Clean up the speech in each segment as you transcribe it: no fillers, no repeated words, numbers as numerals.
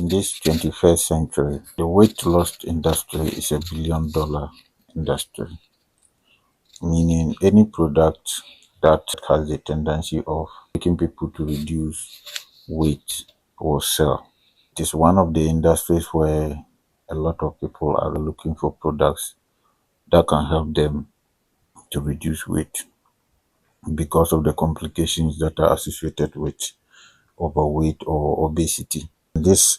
In this 21st century, the weight loss industry is $1 billion industry, meaning any product that has the tendency of making people to reduce weight will sell. It is one of the industries where a lot of people are looking for products that can help them to reduce weight because of the complications that are associated with overweight or obesity. In this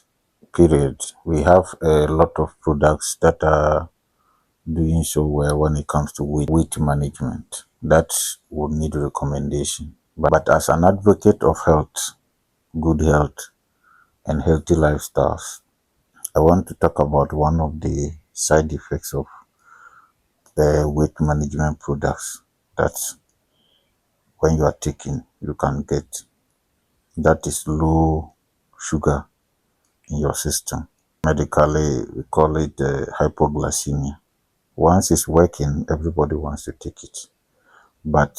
period, we have a lot of products that are doing so well when it comes to weight management. That would need recommendation. But as an advocate of health, good health, and healthy lifestyles, I want to talk about one of the side effects of weight management products that when you are taking, you can get. That is low sugar in your system. Medically, we call it hypoglycemia. Once it's working, everybody wants to take it. But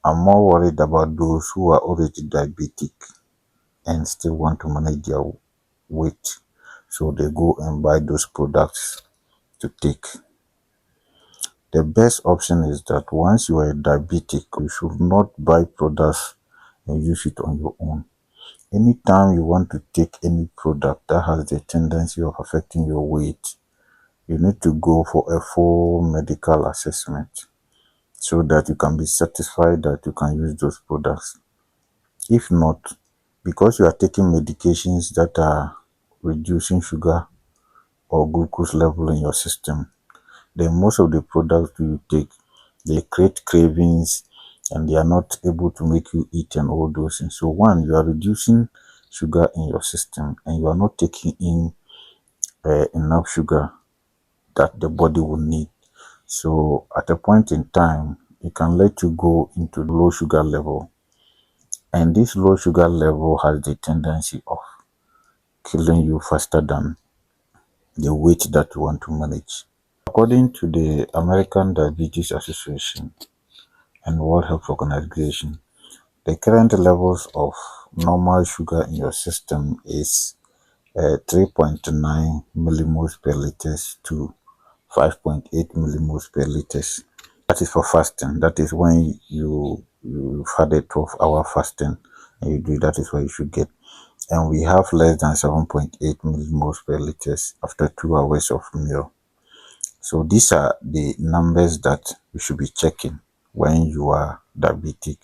I'm more worried about those who are already diabetic and still want to manage their weight. So they go and buy those products to take. The best option is that once you are diabetic, you should not buy products and use it on your own. Anytime you want to take any product that has the tendency of affecting your weight, you need to go for a full medical assessment so that you can be satisfied that you can use those products. If not, because you are taking medications that are reducing sugar or glucose level in your system, then most of the products you take, they create cravings and they are not able to make you eat and all those things. So one, you are reducing sugar in your system and you are not taking in enough sugar that the body will need. So at a point in time, it can let you go into low sugar level. And this low sugar level has the tendency of killing you faster than the weight that you want to manage. According to the American Diabetes Association and World Health Organization, the current levels of normal sugar in your system is 3.9 millimoles per liters to 5.8 millimoles per liters. That is for fasting. That is when you've had a 12-hour fasting and you do that is what you should get. And we have less than 7.8 millimoles per liters after 2 hours of meal. So these are the numbers that you should be checking when you are diabetic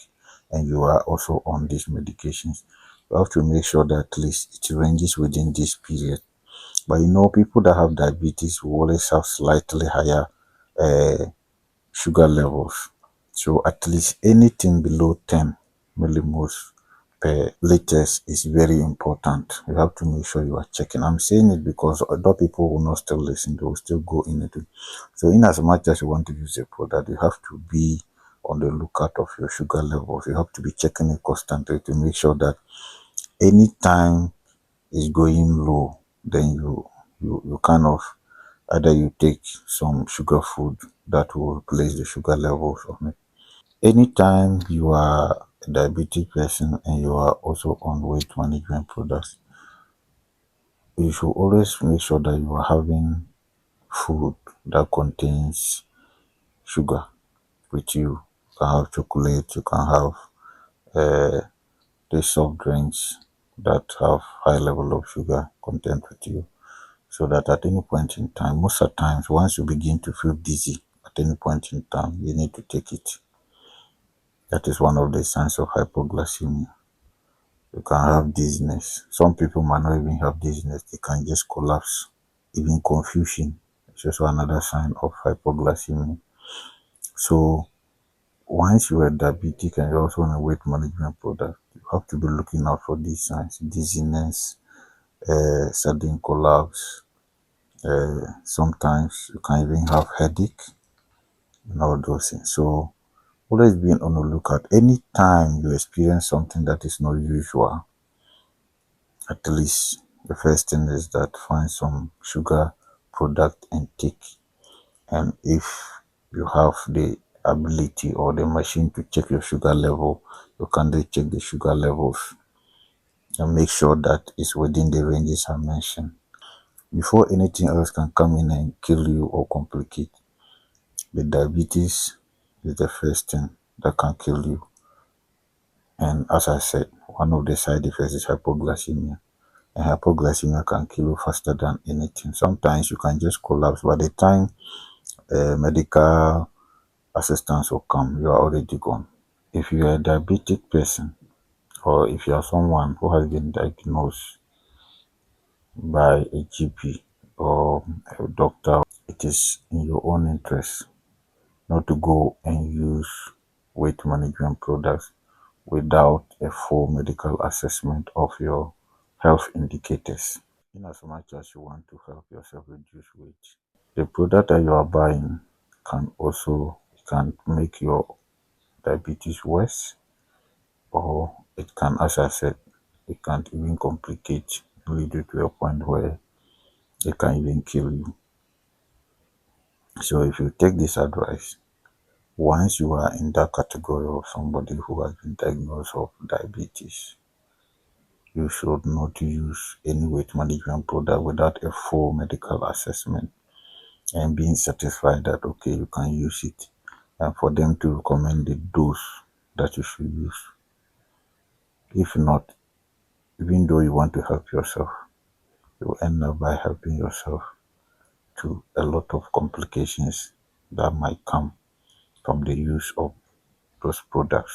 and you are also on these medications. You have to make sure that at least it ranges within this period. But people that have diabetes will always have slightly higher sugar levels. So at least anything below 10 millimoles per liters is very important. You have to make sure you are checking. I'm saying it because other people will not still listen. They will still go in it. So in as much as you want to use a product, you have to be on the lookout of your sugar levels. You have to be checking it constantly to make sure that anytime it's going low, then you kind of either you take some sugar food that will replace the sugar levels of it. Anytime you are a diabetic person and you are also on weight management products, you should always make sure that you are having food that contains sugar with you. You can have chocolate, you can have the soft drinks that have high level of sugar content with you. So that at any point in time, most of the times, once you begin to feel dizzy, at any point in time, you need to take it. That is one of the signs of hypoglycemia. You can have dizziness. Some people might not even have dizziness, they can just collapse. Even confusion is also another sign of hypoglycemia. So once you are diabetic and you're also on a weight management product, you have to be looking out for these signs: dizziness, sudden collapse. Sometimes you can even have headache and all those things. So always being on the lookout. Anytime you experience something that is not usual, at least the first thing is that find some sugar product and take. And if you have the ability or the machine to check your sugar level, you can check the sugar levels and make sure that it's within the ranges I mentioned. Before anything else can come in and kill you or complicate, the diabetes is the first thing that can kill you. And as I said, one of the side effects is hypoglycemia. And hypoglycemia can kill you faster than anything. Sometimes you can just collapse. By the time medical assistance will come, you are already gone. If you are a diabetic person, or if you are someone who has been diagnosed by a GP or a doctor, it is in your own interest not to go and use weight management products without a full medical assessment of your health indicators. In as much as you want to help yourself reduce weight, the product that you are buying can make your diabetes worse, or it can, as I said, it can even complicate, lead you to a point where it can even kill you. So if you take this advice, once you are in that category of somebody who has been diagnosed of diabetes, you should not use any weight management product without a full medical assessment and being satisfied that okay, you can use it, and for them to recommend the dose that you should use. If not, even though you want to help yourself, you will end up by helping yourself to a lot of complications that might come from the use of those products.